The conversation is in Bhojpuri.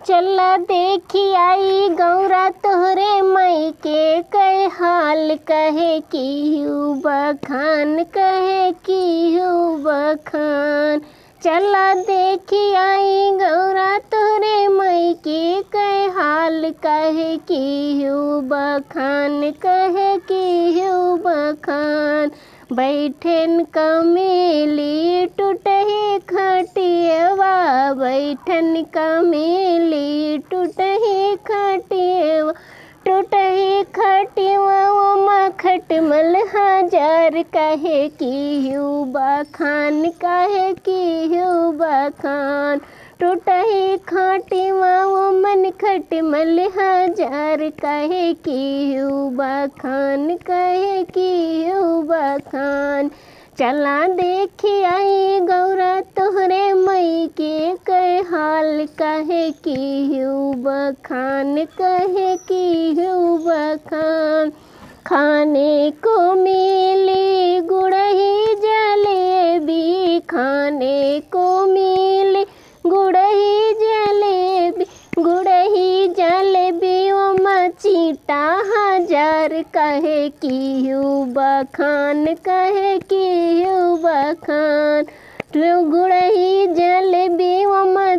चला देखी आई गौरा तोहरे मई के कई हाल कहे की बखान कहे की बखान। चला देखी आई गौरा तोहरे मई के कई हाल कहे की बखान कहे की बखान। बैठन कमेली टूटही खटियवा बैठन कमेली टूटही खटियवा टूटही खटियवा ओमा खटमल हजार कहे की बखान कहे की बखान। टूटही खटियवा ओमन खटमल हजार कहे की बखान कहे की बखान। चला देखी आई गौरा तोहरे मई के कई हाल कहे की बखान कहे की बखान। खाने को मिली गुड़ही जलेबी खाने को मिली गुड़ही जलेबी ओमा चीटा हजार कहे की बखान कहे की बखान। गुड़ही जलेबी ओमा